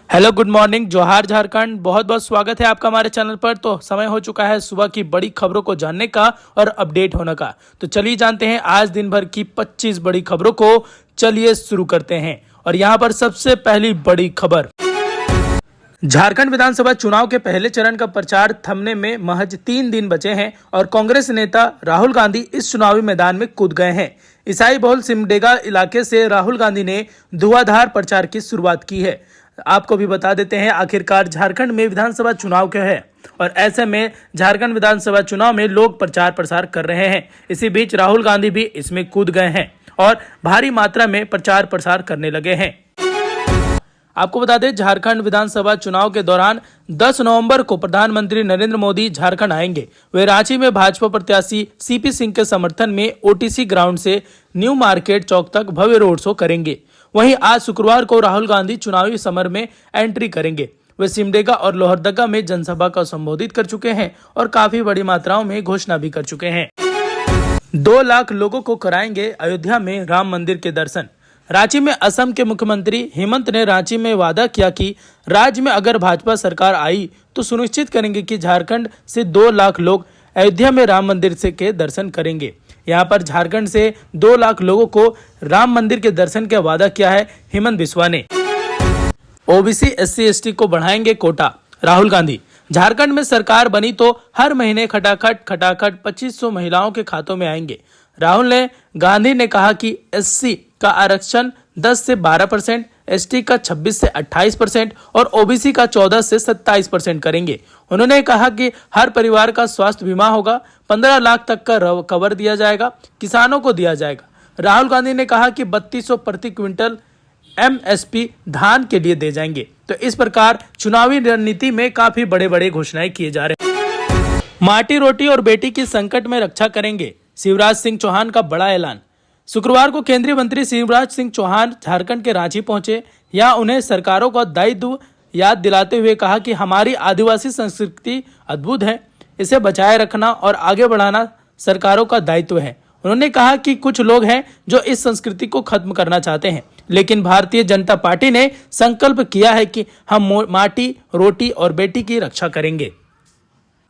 Hello good morning, जोहार झारखंड। बहुत बहुत स्वागत है आपका हमारे चैनल पर। तो समय हो चुका है सुबह की बड़ी खबरों को जानने का और अपडेट होने का। तो चलिए जानते हैं आज दिन भर की 25 बड़ी खबरों को। चलिए शुरू करते हैं। और यहाँ पर सबसे पहली बड़ी खबर, झारखंड विधानसभा चुनाव के पहले चरण का प्रचार थमने में महज 3 दिन बचे हैं और कांग्रेस नेता राहुल गांधी इस चुनावी मैदान में कूद गए हैं। ईसाई बहुल सिमडेगा इलाके से राहुल गांधी ने धुआंधार प्रचार की शुरुआत की है। आपको भी बता देते हैं आखिरकार झारखंड में विधानसभा चुनाव क्या है और ऐसे में झारखंड विधानसभा चुनाव में लोग प्रचार प्रसार कर रहे हैं। इसी बीच राहुल गांधी भी इसमें कूद गए हैं और भारी मात्रा में प्रचार प्रसार करने लगे हैं। आपको बता दें झारखंड विधानसभा चुनाव के दौरान 10 नवंबर को प्रधानमंत्री नरेंद्र मोदी झारखंड आएंगे। वे रांची में भाजपा प्रत्याशी सीपी सिंह के समर्थन में ओटीसी ग्राउंड से न्यू मार्केट चौक तक भव्य रोड शो करेंगे। वहीं आज शुक्रवार को राहुल गांधी चुनावी समर में एंट्री करेंगे। वे सिमडेगा और लोहरदगा में जनसभा को संबोधित कर चुके हैं और काफी बड़ी मात्राओं में घोषणा भी कर चुके हैं। 2 लाख लोगों को कराएंगे अयोध्या में राम मंदिर के दर्शन। रांची में असम के मुख्यमंत्री हेमंत ने रांची में वादा किया कि राज्य में अगर भाजपा सरकार आई तो सुनिश्चित करेंगे कि झारखंड से 2 लाख लोग अयोध्या में राम मंदिर से के दर्शन करेंगे। यहाँ पर झारखंड से 2 लाख लोगों को राम मंदिर के दर्शन का वादा किया है हेमंत बिस्वा ने। ओबीसी एससी एसटी को बढ़ाएंगे कोटा, राहुल गांधी। झारखंड में सरकार बनी तो हर महीने खटाखट 2500 महिलाओं के खातों में आएंगे। राहुल गांधी ने कहा कि एससी का आरक्षण 10 से 12%, एसटी का 26 से 28% और ओबीसी का 14 से 27% करेंगे। उन्होंने कहा कि हर परिवार का स्वास्थ्य बीमा होगा, 15 लाख तक का कवर दिया जाएगा, किसानों को दिया जाएगा। राहुल गांधी ने कहा कि 3200 प्रति क्विंटल एमएसपी धान के लिए दे जाएंगे। तो इस प्रकार चुनावी रणनीति में काफी बड़े बड़े घोषणाएं किए जा रहे हैं। माटी रोटी और बेटी की संकट में रक्षा करेंगे, शिवराज सिंह चौहान का बड़ा ऐलान। शुक्रवार को केंद्रीय मंत्री शिवराज सिंह चौहान झारखंड के रांची पहुंचे। यहाँ उन्हें सरकारों का दायित्व याद दिलाते हुए कहा कि हमारी आदिवासी संस्कृति अद्भुत है, इसे बचाए रखना और आगे बढ़ाना सरकारों का दायित्व है। उन्होंने कहा कि कुछ लोग हैं जो इस संस्कृति को खत्म करना चाहते हैं, लेकिन भारतीय जनता पार्टी ने संकल्प किया है कि हम माटी रोटी और बेटी की रक्षा करेंगे।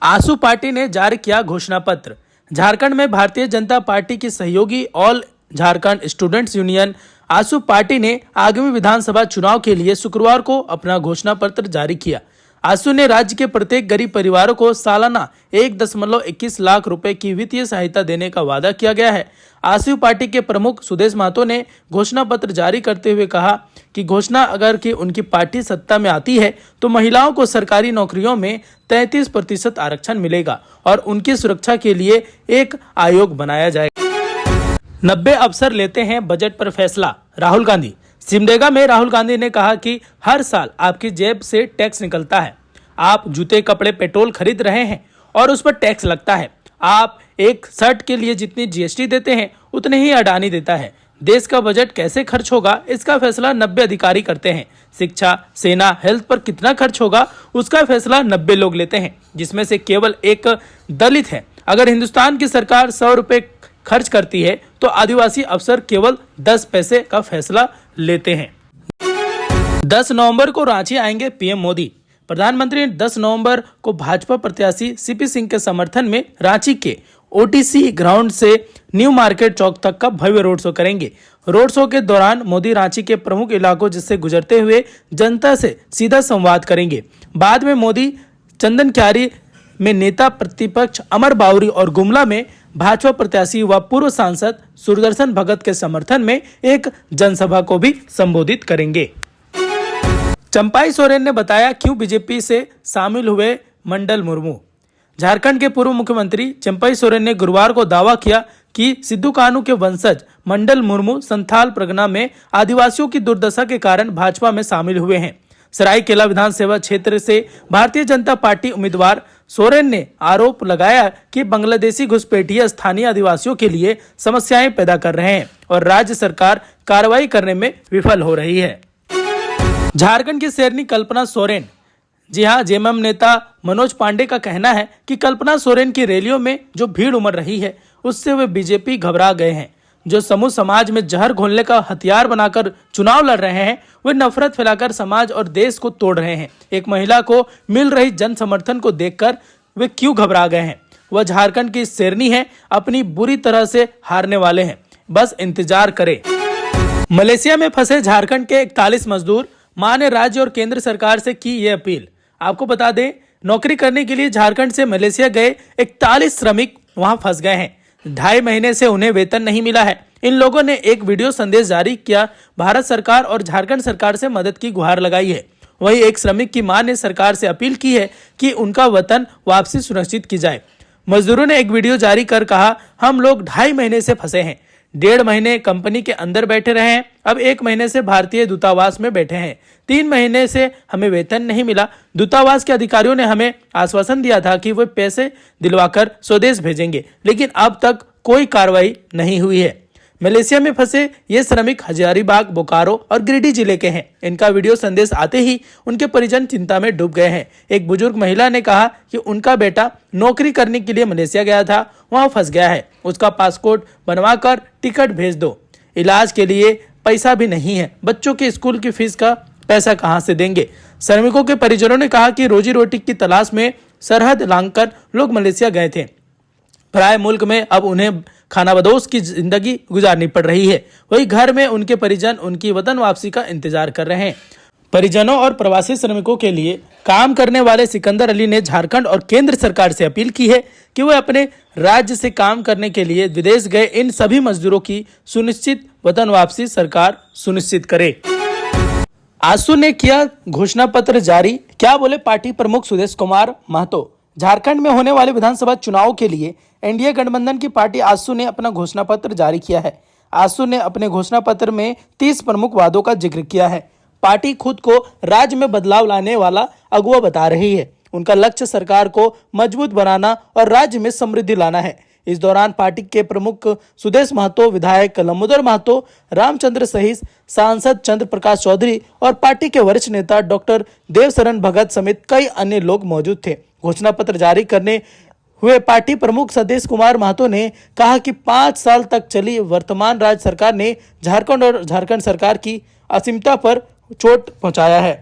आसू पार्टी ने जारी किया घोषणा पत्र। झारखंड में भारतीय जनता पार्टी की सहयोगी ऑल झारखंड स्टूडेंट्स यूनियन आसू पार्टी ने आगामी विधानसभा चुनाव के लिए शुक्रवार को अपना घोषणा पत्र जारी किया। आसू ने राज्य के प्रत्येक गरीब परिवारों को सालाना 1.21 लाख रुपए की वित्तीय सहायता देने का वादा किया गया है। आसू पार्टी के प्रमुख सुदेश महतो ने घोषणा पत्र जारी करते हुए कहा कि घोषणा अगर कि उनकी पार्टी सत्ता में आती है तो महिलाओं को सरकारी नौकरियों में 33% आरक्षण मिलेगा और उनकी सुरक्षा के लिए एक आयोग बनाया जाएगा। 90 अफसर लेते हैं बजट पर फैसला, राहुल गांधी। सिमडेगा में राहुल गांधी ने कहा कि हर साल आपकी जेब से टैक्स निकलता है। आप जूते कपड़े पेट्रोल खरीद रहे हैं और उस पर टैक्स लगता है। आप एक शर्ट के लिए जितनी जीएसटी देते हैं उतने ही अडानी देता है। देश का बजट कैसे खर्च होगा इसका फैसला 90 अधिकारी करते हैं। शिक्षा, सेना, हेल्थ पर कितना खर्च होगा उसका फैसला 90 लोग लेते हैं, जिसमें से केवल एक दलित है। अगर हिंदुस्तान की सरकार 100 रुपए खर्च करती है तो आदिवासी अफसर केवल 10 पैसे का फैसला लेते हैं। 10 नवंबर को रांची आएंगे पीएम मोदी। प्रधानमंत्री ने 10 नवंबर को भाजपा प्रत्याशी सीपी सिंह के समर्थन में रांची के ओटीसी ग्राउंड से न्यू मार्केट चौक तक का भव्य रोड शो करेंगे। रोड शो के दौरान मोदी रांची के प्रमुख इलाकों जिससे गुजरते हुए जनता से सीधा संवाद करेंगे। बाद में मोदी चंदनक्यारी में नेता प्रतिपक्ष अमर बावरी और गुमला में भाजपा प्रत्याशी व पूर्व सांसद सुदर्शन भगत के समर्थन में एक जनसभा को भी संबोधित करेंगे। चंपाई सोरेन ने बताया क्यों बीजेपी से शामिल हुए मंडल मुर्मू। झारखंड के पूर्व मुख्यमंत्री चंपाई सोरेन ने गुरुवार को दावा किया कि सिद्धू कान्हू के वंशज मंडल मुर्मू संथाल परगना में आदिवासियों की दुर्दशा के कारण भाजपा में शामिल हुए हैं। सरायकेला विधानसभा क्षेत्र से भारतीय जनता पार्टी उम्मीदवार सोरेन ने आरोप लगाया कि बांग्लादेशी घुसपैठिए स्थानीय आदिवासियों के लिए समस्याएं पैदा कर रहे हैं और राज्य सरकार कार्रवाई करने में विफल हो रही है। झारखंड की शेरनी कल्पना सोरेन। जी हां, जेएमएम नेता मनोज पांडे का कहना है कि कल्पना सोरेन की रैलियों में जो भीड़ उमड़ रही है उससे वे बीजेपी घबरा गए हैं। जो समूह समाज में जहर घोलने का हथियार बनाकर चुनाव लड़ रहे हैं, वे नफरत फैलाकर समाज और देश को तोड़ रहे हैं। एक महिला को मिल रही जन समर्थन को देखकर वे क्यों घबरा गए हैं? वह झारखंड की शेरनी है, अपनी बुरी तरह से हारने वाले हैं, बस इंतजार करें। मलेशिया में फंसे झारखंड के 41 मजदूर, मां ने राज्य और केंद्र सरकार से की ये अपील। आपको बता दें, नौकरी करने के लिए झारखंड से मलेशिया गए 41 श्रमिक वहां फंस गए हैं। 2.5 महीने से उन्हें वेतन नहीं मिला है। इन लोगों ने एक वीडियो संदेश जारी किया, भारत सरकार और झारखंड सरकार से मदद की गुहार लगाई है। वहीं एक श्रमिक की मां ने सरकार से अपील की है कि उनका वतन वापसी सुनिश्चित की जाए। मजदूरों ने एक वीडियो जारी कर कहा, हम लोग 2.5 महीने से फंसे हैं। 1.5 महीने कंपनी के अंदर बैठे रहे हैं, अब 1 महीने से भारतीय दूतावास में बैठे हैं। 3 महीने से हमें वेतन नहीं मिला। दूतावास के अधिकारियों ने हमें आश्वासन दिया था कि वे पैसे दिलवाकर स्वदेश भेजेंगे, लेकिन अब तक कोई कार्रवाई नहीं हुई है। मलेशिया में फंसे ये श्रमिक हजारीबाग, बोकारो और गिरिडीह जिले के हैं। इनका वीडियो संदेश आते ही उनके परिजन चिंता में डूब गए हैं। एक बुजुर्ग महिला ने कहा कि उनका बेटा नौकरी करने के लिए मलेशिया गया था, वहां फंस गया है। उसका पासपोर्ट बनवाकर टिकट भेज दो। इलाज के लिए पैसा भी नहीं है। बच्चों के स्कूल की फीस का पैसा कहां से देंगे? श्रमिकों के परिजनों ने कहा कि रोजी रोटी की तलाश में सरहद लांघकर लोग मलेशिया गए थे। पराये मुल्क में अब उन्हें खानाबदोश की जिंदगी गुजारनी पड़ रही है। वही घर में उनके परिजन उनकी वतन वापसी का इंतजार कर रहे हैं। परिजनों और प्रवासी श्रमिकों के लिए काम करने वाले सिकंदर अली ने झारखंड और केंद्र सरकार से अपील की है कि वह अपने राज्य से काम करने के लिए विदेश गए इन सभी मजदूरों की सुनिश्चित वतन वापसी सरकार सुनिश्चित करे। आसू ने किया घोषणा पत्र जारी, क्या बोले पार्टी प्रमुख सुदेश कुमार महतो? झारखंड में होने वाले विधानसभा चुनाव के लिए एनडीए गठबंधन की पार्टी आसू ने अपना घोषणा पत्र जारी किया है। आसू ने अपने घोषणा पत्र में 30 प्रमुख वादों का जिक्र किया है। पार्टी खुद को राज्य में बदलाव लाने वाला अगुवा बता रही है। उनका लक्ष्य सरकार को मजबूत बनाना और राज्य में समृद्धि लाना है। इस दौरान पार्टी के प्रमुख सुदेश महतो, विधायक लंबोदर महतो, रामचंद्र सहित सांसद चंद्र प्रकाश चौधरी और पार्टी के वरिष्ठ नेता डॉक्टर देवशरण भगत समेत कई अन्य लोग मौजूद थे। घोषणा पत्र जारी करने हुए पार्टी प्रमुख सुदेश कुमार महतो ने कहा कि 5 साल तक चली वर्तमान राज्य सरकार ने झारखंड और झारखंड सरकार की असीमता पर चोट पहुंचाया है।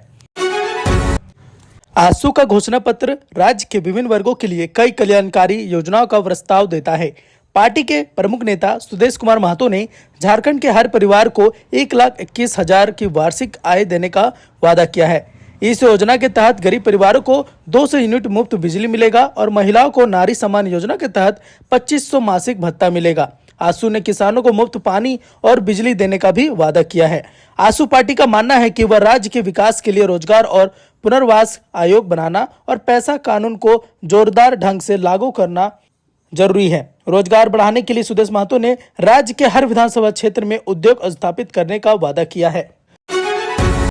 आसू का घोषणा पत्र राज्य के विभिन्न वर्गों के लिए कई कल्याणकारी योजनाओं का प्रस्ताव देता है। पार्टी के प्रमुख नेता सुदेश कुमार महतो ने झारखंड के हर परिवार को 1,21,000 की वार्षिक आय देने का वादा किया है। इस योजना के तहत गरीब परिवारों को 200 यूनिट मुफ्त बिजली मिलेगा और महिलाओं को नारी सम्मान योजना के तहत 2500 मासिक भत्ता मिलेगा। आसू ने किसानों को मुफ्त पानी और बिजली देने का भी वादा किया है। आसू पार्टी का मानना है कि वह राज्य के विकास के लिए रोजगार और पुनर्वास आयोग बनाना और पैसा कानून को जोरदार ढंग से लागू करना जरूरी है। रोजगार बढ़ाने के लिए सुदेश महतो ने राज्य के हर विधानसभा क्षेत्र में उद्योग स्थापित करने का वादा किया है।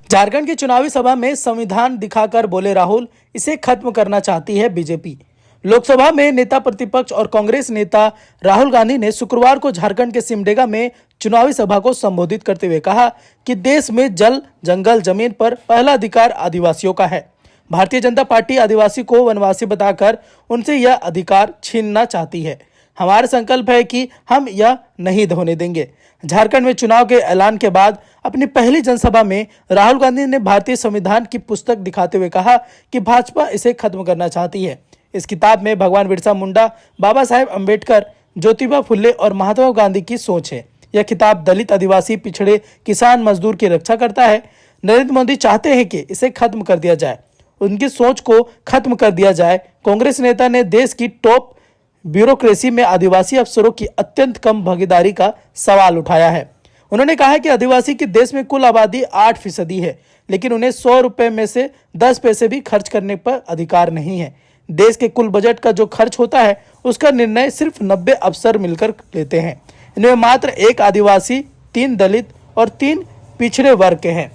झारखंड की चुनावी सभा में संविधान दिखाकर बोले राहुल, इसे खत्म करना चाहती है बीजेपी। लोकसभा में नेता प्रतिपक्ष और कांग्रेस नेता राहुल गांधी ने शुक्रवार को झारखंड के सिमडेगा में चुनावी सभा को संबोधित करते हुए कहा कि देश में जल, जंगल, जमीन पर पहला अधिकार आदिवासियों का है। भारतीय जनता पार्टी आदिवासी को वनवासी बताकर उनसे यह अधिकार छीनना चाहती है। हमारा संकल्प है कि हम यह नहीं होने देंगे। झारखंड में चुनाव के ऐलान के बाद अपनी पहली जनसभा में राहुल गांधी ने भारतीय संविधान की पुस्तक दिखाते हुए कहा कि भाजपा इसे खत्म करना चाहती है। इस किताब में भगवान बिरसा मुंडा, बाबा साहेब अम्बेडकर, ज्योतिबा फुले और महात्मा गांधी की सोच है। यह किताब दलित, आदिवासी, पिछड़े, किसान, मजदूर की रक्षा करता है। नरेंद्र मोदी चाहते हैं कि इसे खत्म कर दिया जाए, उनकी सोच को खत्म कर दिया जाए। कांग्रेस नेता ने देश की टॉप ब्यूरोक्रेसी में आदिवासी अफसरों की अत्यंत कम भागीदारी का सवाल उठाया है। उन्होंने कहा कि आदिवासी की देश में कुल आबादी 8% है, लेकिन उन्हें 100 रुपए में से 10 पैसे भी खर्च करने पर अधिकार नहीं है। देश के कुल बजट का जो खर्च होता है उसका निर्णय सिर्फ 90 अफसर मिलकर लेते हैं। इनमें मात्र 1 आदिवासी, 3 दलित और 3 पिछड़े वर्ग के हैं।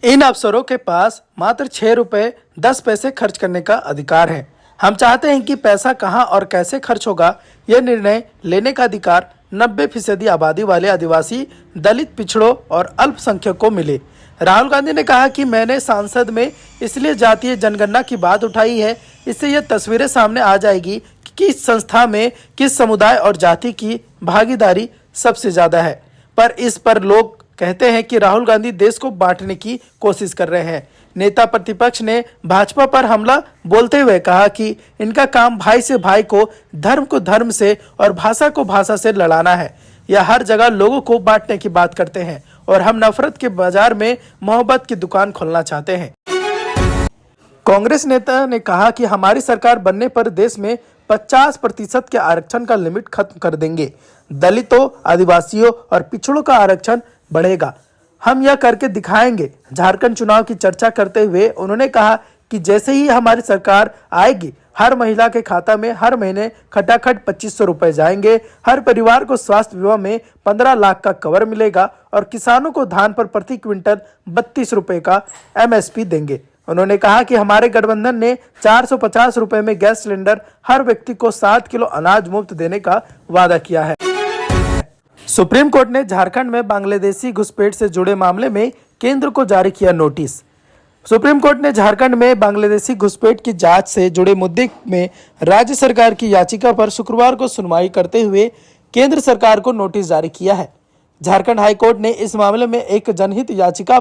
इन अफसरों के पास मात्र 6 रुपए 10 पैसे खर्च करने का अधिकार है। हम चाहते हैं कि पैसा कहां और कैसे खर्च होगा, यह निर्णय लेने का अधिकार 90% आबादी वाले आदिवासी, दलित, पिछड़ों और अल्पसंख्यकों को मिले। राहुल गांधी ने कहा कि मैंने संसद में इसलिए जातीय जनगणना की बात उठाई है, इससे यह तस्वीरें सामने आ जाएगी कि किस संस्था में किस समुदाय और जाति की भागीदारी सबसे ज्यादा है। पर इस पर लोग कहते हैं कि राहुल गांधी देश को बांटने की कोशिश कर रहे हैं। नेता प्रतिपक्ष ने भाजपा पर हमला बोलते हुए कहा कि इनका काम भाई से भाई को धर्म से और भाषा को भाषा से लड़ाना है। यह हर जगह लोगों को बांटने की बात करते हैं और हम नफरत के बाजार में मोहब्बत की दुकान खोलना चाहते हैं। कांग्रेस नेता ने कहा कि हमारी सरकार बनने पर देश में 50% के आरक्षण का लिमिट खत्म कर देंगे। दलितों, आदिवासियों और पिछड़ों का आरक्षण बढ़ेगा। हम यह करके दिखाएंगे। झारखंड चुनाव की चर्चा करते हुए उन्होंने कहा कि जैसे ही हमारी सरकार आएगी, हर महिला के खाता में हर महीने खटाखट 2500 रुपए जाएंगे। हर परिवार को स्वास्थ्य बीमा में 15 लाख का कवर मिलेगा और किसानों को धान पर प्रति क्विंटल 32 रुपए का MSP देंगे। उन्होंने कहा कि हमारे गठबंधन ने 450 रुपए में गैस सिलेंडर, हर व्यक्ति को 7 किलो अनाज मुफ्त देने का वादा किया है। सुप्रीम कोर्ट ने झारखंड में बांग्लादेशी घुसपैठ से जुड़े मामले में केंद्र को जारी किया नोटिस। सुप्रीम कोर्ट ने झारखंड में बांग्लादेशी घुसपैठ की जांच से जुड़े मुद्दे में राज्य सरकार की याचिका पर शुक्रवार को सुनवाई करते हुए केंद्र सरकार को नोटिस जारी किया है। झारखंड हाईकोर्ट ने इस मामले में एक जनहित याचिका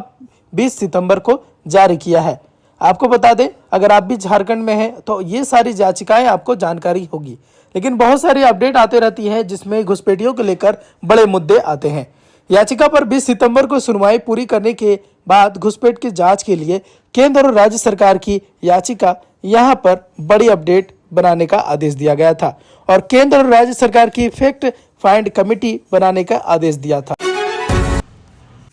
20 सितंबर को जारी किया है। आपको बता दें, अगर आप भी झारखंड में हैं तो ये सारी याचिकाएं आपको जानकारी होगी, लेकिन बहुत सारी अपडेट आते रहती है जिसमें घुसपैठियों को लेकर बड़े मुद्दे आते हैं। याचिका पर 20 सितंबर को सुनवाई पूरी करने के बाद घुसपैठ की जांच के लिए केंद्र और राज्य सरकार की याचिका यहां पर बड़ी अपडेट बनाने का आदेश दिया गया था और केंद्र और राज्य सरकार की फैक्ट फाइंड कमेटी बनाने का आदेश दिया था।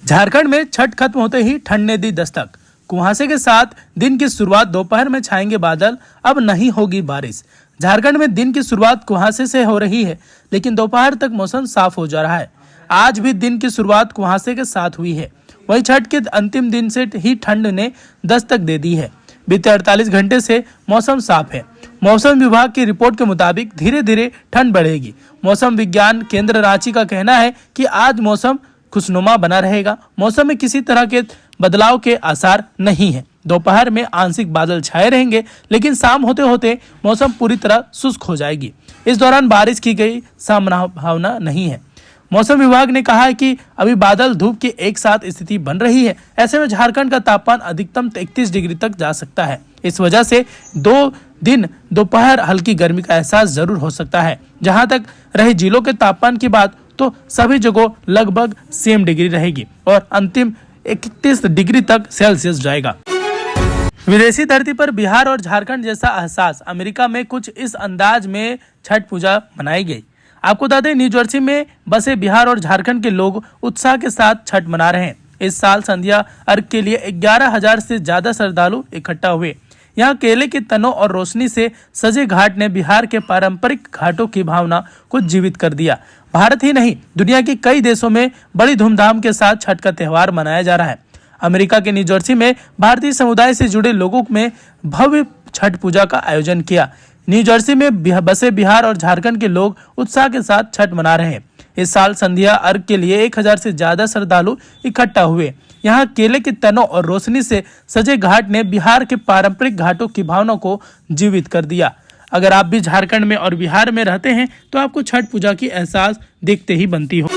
झारखंड में छठ खत्म होते ही ठंड ने दी दस्तक। कुहासे के साथ दिन की शुरुआत, दोपहर में छाएंगे बादल, अब नहीं होगी बारिश। झारखंड में दिन की शुरुआत कुहासे से हो रही है, लेकिन दोपहर तक मौसम साफ हो जा रहा है। आज भी दिन की शुरुआत कुहासे के साथ हुई है। वहीं छठ के अंतिम दिन से ही ठंड ने दस्तक दे दी है। बीते 48 घंटे से मौसम साफ है। मौसम विभाग की रिपोर्ट के मुताबिक धीरे धीरे ठंड बढ़ेगी। मौसम विज्ञान केंद्र रांची का कहना है कि आज मौसम खुशनुमा बना रहेगा। मौसम में किसी तरह के बदलाव के आसार नहीं है। दोपहर में आंशिक बादल छाए रहेंगे, लेकिन शाम होते होते मौसम पूरी तरह शुष्क हो जाएगी। इस दौरान बारिश की गई संभावना नहीं है। मौसम विभाग ने कहा है कि अभी बादल धूप की एक साथ स्थिति बन रही है। ऐसे में झारखंड का तापमान अधिकतम 33 डिग्री तक जा सकता है। इस वजह से 2 दिन दोपहर हल्की गर्मी का एहसास जरूर हो सकता है। जहां तक रही जिलों के तापमान की बात, तो सभी जगह लगभग सेम डिग्री रहेगी और अंतिम 31 डिग्री तक सेल्सियस जाएगा। विदेशी धरती पर बिहार और झारखंड जैसा एहसास, अमेरिका में कुछ इस अंदाज में छठ पूजा मनाई गई। आपको बता दें, न्यू जर्सी में बसे बिहार और झारखंड के लोग उत्साह के साथ छठ मना रहे हैं। इस साल संध्या अर्घ के लिए 11,000 से ज्यादा श्रद्धालु इकट्ठा हुए। यहाँ केले के तनों और रोशनी से सजे घाट ने बिहार के पारंपरिक घाटों की भावना को जीवित कर दिया। भारत ही नहीं, दुनिया के कई देशों में बड़ी धूमधाम के साथ छठ का त्योहार मनाया जा रहा है। अमेरिका के न्यू जर्सी में भारतीय समुदाय से जुड़े लोगों में भव्य छठ पूजा का आयोजन किया। न्यू जर्सी में बसे बिहार और झारखंड के लोग उत्साह के साथ छठ मना रहे हैं। इस साल संध्या अर्घ के लिए 1,000 से ज्यादा श्रद्धालु इकट्ठा हुए। यहाँ केले के तनों और रोशनी से सजे घाट ने बिहार के पारंपरिक घाटों की भावना को जीवित कर दिया। अगर आप भी झारखंड में और बिहार में रहते हैं तो आपको छठ पूजा की एहसास देखते ही बनती हो।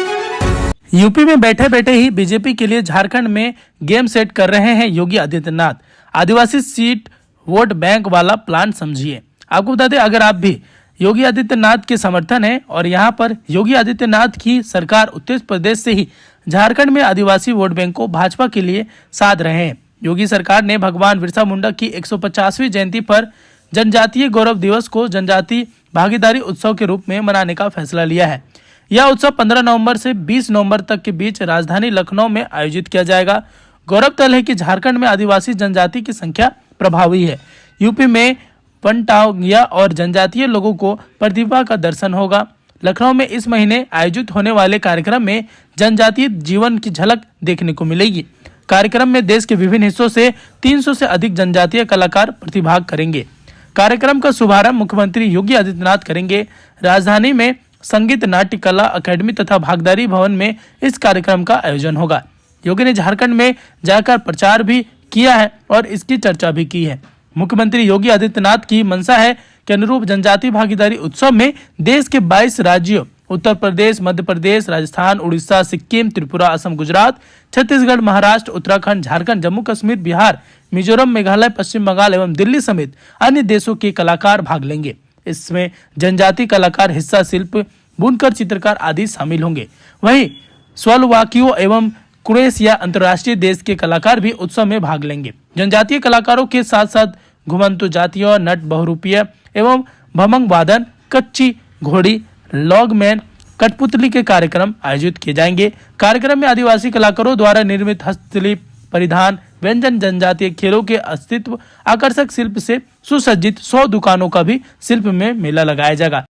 यूपी में बैठे बैठे ही बीजेपी के लिए झारखंड में गेम सेट कर रहे हैं योगी आदित्यनाथ। आदिवासी सीट वोट बैंक वाला प्लान समझिए। आपको बता दें, अगर आप भी योगी आदित्यनाथ के समर्थन है और यहाँ पर योगी आदित्यनाथ की सरकार उत्तर प्रदेश से ही झारखंड में आदिवासी वोट बैंक को भाजपा के लिए साध रहे हैं। योगी सरकार ने भगवान बिरसा मुंडा की 150वीं जयंती पर जनजातीय गौरव दिवस को जनजातीय भागीदारी उत्सव के रूप में मनाने का फैसला लिया है। यह उत्सव 15 नवंबर से 20 नवंबर तक के बीच राजधानी लखनऊ में आयोजित किया जाएगा। गौरतलब है कि झारखंड में आदिवासी जनजाति की संख्या प्रभावी है। यूपी में वनटांगिया और जनजातीय लोगों को प्रतिभा का दर्शन होगा। लखनऊ में इस महीने आयोजित होने वाले कार्यक्रम में जनजातीय जीवन की झलक देखने को मिलेगी। कार्यक्रम में देश के विभिन्न हिस्सों से 300 से अधिक जनजातीय कलाकार प्रतिभाग करेंगे। कार्यक्रम का शुभारंभ मुख्यमंत्री योगी आदित्यनाथ करेंगे। राजधानी में संगीत नाट्य कला अकेडमी तथा भागीदारी भवन में इस कार्यक्रम का आयोजन होगा। योगी ने झारखंड में जाकर प्रचार भी किया है और इसकी चर्चा भी की है। मुख्यमंत्री योगी आदित्यनाथ की मंशा है कि अनुरूप जनजातीय भागीदारी उत्सव में देश के 22 राज्यों उत्तर प्रदेश, मध्य प्रदेश, राजस्थान, उड़ीसा, सिक्किम, त्रिपुरा, असम, गुजरात, छत्तीसगढ़, महाराष्ट्र, उत्तराखंड, झारखंड, जम्मू कश्मीर, बिहार, मिजोरम, मेघालय, पश्चिम बंगाल एवं दिल्ली समेत अन्य देशों के कलाकार भाग लेंगे। इसमें जनजातीय कलाकार, हिस्सा शिल्प, बुनकर, चित्रकार आदि शामिल होंगे। वहीं स्लोवाकिया एवं क्रोएशिया अंतर्राष्ट्रीय देश के कलाकार भी उत्सव में भाग लेंगे। जनजातीय कलाकारों के साथ साथ घुमंतु जातियों, नट, बहुरूपीय एवं भमंग वादन, कच्ची घोड़ी, लॉगमैन, कठपुतली के कार्यक्रम आयोजित किए जाएंगे। कार्यक्रम में आदिवासी कलाकारों द्वारा निर्मित हस्तशिल्प, परिधान, व्यंजन, जनजातीय खेलों के अस्तित्व, आकर्षक शिल्प से सुसज्जित 100 दुकानों का भी शिल्प में मेला लगाया जाएगा।